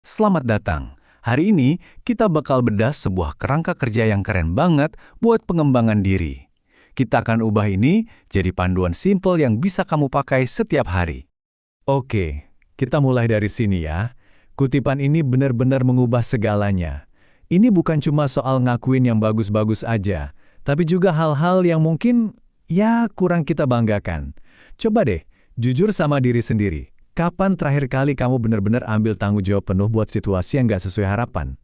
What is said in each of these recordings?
Selamat datang. Hari ini kita bakal bedah sebuah kerangka kerja yang keren banget buat pengembangan diri. Kita akan ubah ini jadi panduan simple yang bisa kamu pakai setiap hari. Oke, kita mulai dari sini ya. Kutipan ini benar-benar mengubah segalanya. Ini bukan cuma soal ngakuin yang bagus-bagus aja, tapi juga hal-hal yang mungkin kurang kita banggakan. Coba deh, jujur sama diri sendiri. Kapan terakhir kali kamu benar-benar ambil tanggung jawab penuh buat situasi yang nggak sesuai harapan?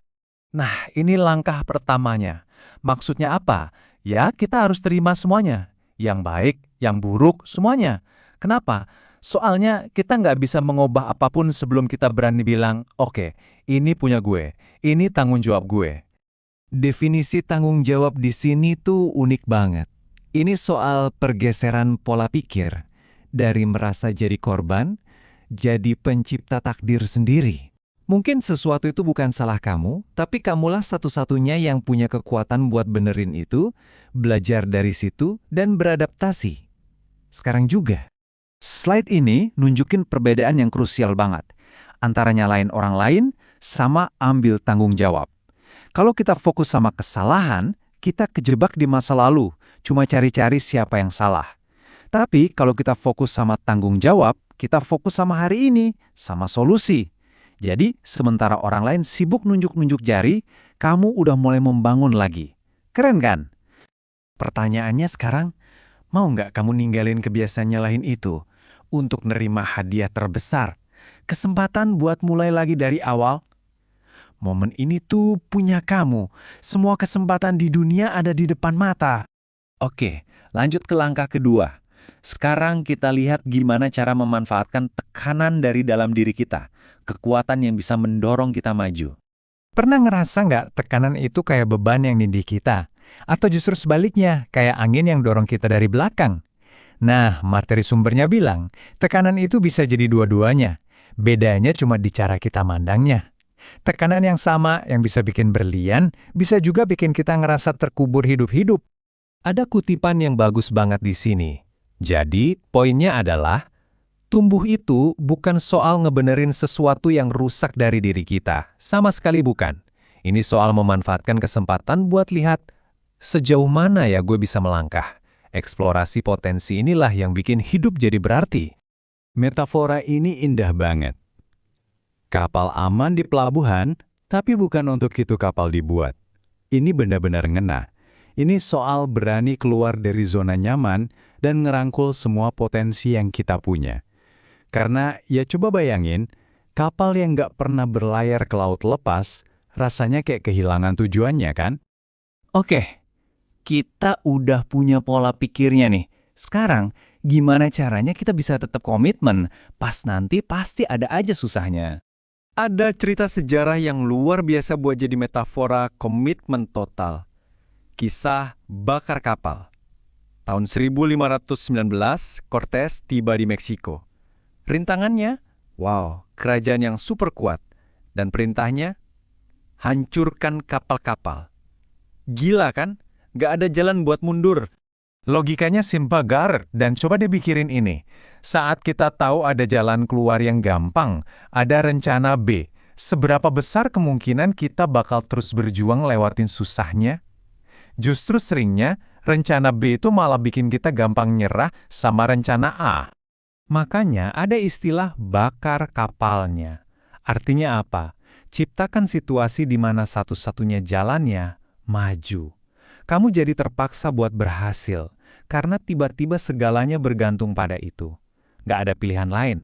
Nah, ini langkah pertamanya. Maksudnya apa? Ya, kita harus terima semuanya. Yang baik, yang buruk, semuanya. Kenapa? Soalnya kita nggak bisa mengubah apapun sebelum kita berani bilang, oke, ini punya gue, ini tanggung jawab gue. Definisi tanggung jawab di sini tuh unik banget. Ini soal pergeseran pola pikir. Dari merasa jadi korban, jadi pencipta takdir sendiri. Mungkin sesuatu itu bukan salah kamu, tapi kamulah satu-satunya yang punya kekuatan buat benerin itu, belajar dari situ, dan beradaptasi. Sekarang juga. Slide ini nunjukin perbedaan yang krusial banget, antara nyalain orang lain sama ambil tanggung jawab. Kalau kita fokus sama kesalahan, kita kejebak di masa lalu, cuma cari-cari siapa yang salah. Tapi kalau kita fokus sama tanggung jawab, kita fokus sama hari ini, sama solusi. Jadi, sementara orang lain sibuk nunjuk-nunjuk jari, kamu udah mulai membangun lagi. Keren kan? Pertanyaannya sekarang, mau nggak kamu ninggalin kebiasaan nyalahin itu untuk nerima hadiah terbesar? Kesempatan buat mulai lagi dari awal? Momen ini tuh punya kamu. Semua kesempatan di dunia ada di depan mata. Oke, lanjut ke langkah kedua. Sekarang kita lihat gimana cara memanfaatkan tekanan dari dalam diri kita, kekuatan yang bisa mendorong kita maju. Pernah ngerasa nggak tekanan itu kayak beban yang nindih kita? Atau justru sebaliknya, kayak angin yang dorong kita dari belakang? Nah, materi sumbernya bilang, tekanan itu bisa jadi dua-duanya. Bedanya cuma di cara kita mandangnya. Tekanan yang sama yang bisa bikin berlian, bisa juga bikin kita ngerasa terkubur hidup-hidup. Ada kutipan yang bagus banget di sini. Jadi, poinnya adalah, tumbuh itu bukan soal ngebenerin sesuatu yang rusak dari diri kita. Sama sekali bukan. Ini soal memanfaatkan kesempatan buat lihat, sejauh mana ya gue bisa melangkah. Eksplorasi potensi inilah yang bikin hidup jadi berarti. Metafora ini indah banget. Kapal aman di pelabuhan, tapi bukan untuk itu kapal dibuat. Ini benar-benar ngena. Ini soal berani keluar dari zona nyaman dan ngerangkul semua potensi yang kita punya. Karena ya coba bayangin, kapal yang nggak pernah berlayar ke laut lepas, rasanya kayak kehilangan tujuannya kan? Oke, kita udah punya pola pikirnya nih. Sekarang, gimana caranya kita bisa tetap komitmen? Pas nanti pasti ada aja susahnya. Ada cerita sejarah yang luar biasa buat jadi metafora komitmen total. Kisah bakar kapal. Tahun 1519, Cortés tiba di Meksiko. Rintangannya, kerajaan yang super kuat. Dan perintahnya, hancurkan kapal-kapal. Gila kan? Gak ada jalan buat mundur. Logikanya simpel gar, dan coba dipikirin ini. Saat kita tahu ada jalan keluar yang gampang, ada rencana B, seberapa besar kemungkinan kita bakal terus berjuang lewatin susahnya? Justru seringnya, rencana B itu malah bikin kita gampang nyerah sama rencana A. Makanya ada istilah bakar kapalnya. Artinya apa? Ciptakan situasi di mana satu-satunya jalannya maju. Kamu jadi terpaksa buat berhasil, karena tiba-tiba segalanya bergantung pada itu. Nggak ada pilihan lain.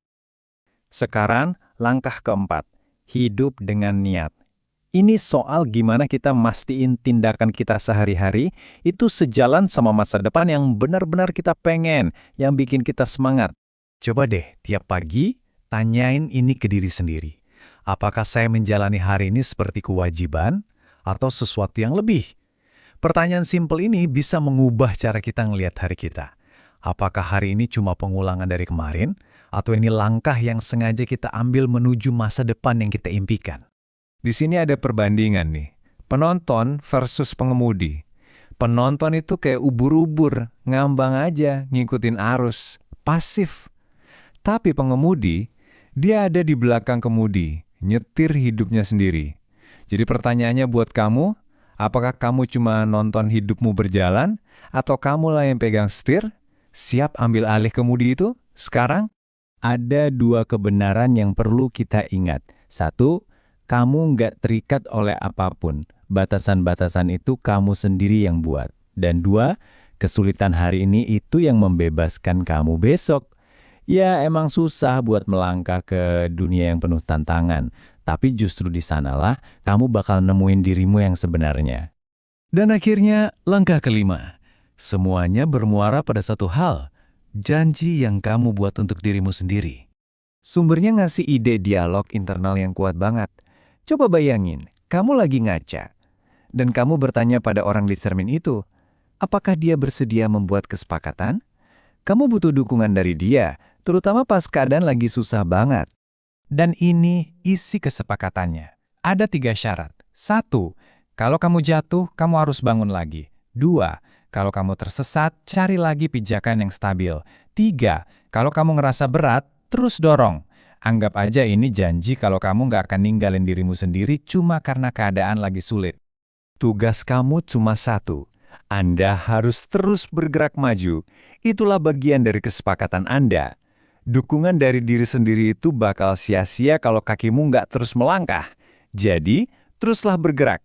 Sekarang, langkah keempat. Hidup dengan niat. Ini soal gimana kita mastiin tindakan kita sehari-hari itu sejalan sama masa depan yang benar-benar kita pengen, yang bikin kita semangat. Coba deh, tiap pagi, tanyain ini ke diri sendiri. Apakah saya menjalani hari ini seperti kewajiban atau sesuatu yang lebih? Pertanyaan simpel ini bisa mengubah cara kita ngelihat hari kita. Apakah hari ini cuma pengulangan dari kemarin, atau ini langkah yang sengaja kita ambil menuju masa depan yang kita impikan? Di sini ada perbandingan nih, penonton versus pengemudi. Penonton itu kayak ubur-ubur, ngambang aja, ngikutin arus, pasif. Tapi pengemudi, dia ada di belakang kemudi, nyetir hidupnya sendiri. Jadi pertanyaannya buat kamu, apakah kamu cuma nonton hidupmu berjalan, atau kamulah yang pegang setir? Siap ambil alih kemudi itu sekarang? Ada dua kebenaran yang perlu kita ingat. Satu, kamu nggak terikat oleh apapun. Batasan-batasan itu kamu sendiri yang buat. Dan dua, kesulitan hari ini itu yang membebaskan kamu besok. Ya emang susah buat melangkah ke dunia yang penuh tantangan, tapi justru di sanalah kamu bakal nemuin dirimu yang sebenarnya. Dan akhirnya langkah kelima, semuanya bermuara pada satu hal, janji yang kamu buat untuk dirimu sendiri. Sumbernya ngasih ide dialog internal yang kuat banget. Coba bayangin, kamu lagi ngaca, dan kamu bertanya pada orang di cermin itu, apakah dia bersedia membuat kesepakatan? Kamu butuh dukungan dari dia, terutama pas keadaan lagi susah banget. Dan ini isi kesepakatannya. Ada 3 syarat. 1. Kalau kamu jatuh, kamu harus bangun lagi. 2. Kalau kamu tersesat, cari lagi pijakan yang stabil. 3. Kalau kamu ngerasa berat, terus dorong. Anggap aja ini janji kalau kamu nggak akan ninggalin dirimu sendiri cuma karena keadaan lagi sulit. Tugas kamu cuma satu. Anda harus terus bergerak maju. Itulah bagian dari kesepakatan Anda. Dukungan dari diri sendiri itu bakal sia-sia kalau kakimu nggak terus melangkah. Jadi, teruslah bergerak.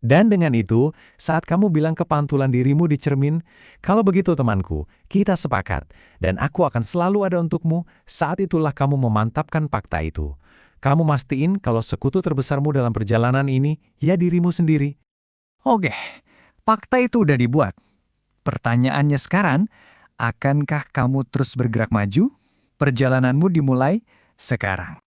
Dan dengan itu, saat kamu bilang ke pantulan dirimu di cermin, kalau begitu temanku, kita sepakat, dan aku akan selalu ada untukmu, saat itulah kamu memantapkan fakta itu. Kamu mastiin kalau sekutu terbesarmu dalam perjalanan ini, ya dirimu sendiri. Oke. Fakta itu udah dibuat. Pertanyaannya sekarang, akankah kamu terus bergerak maju? Perjalananmu dimulai sekarang.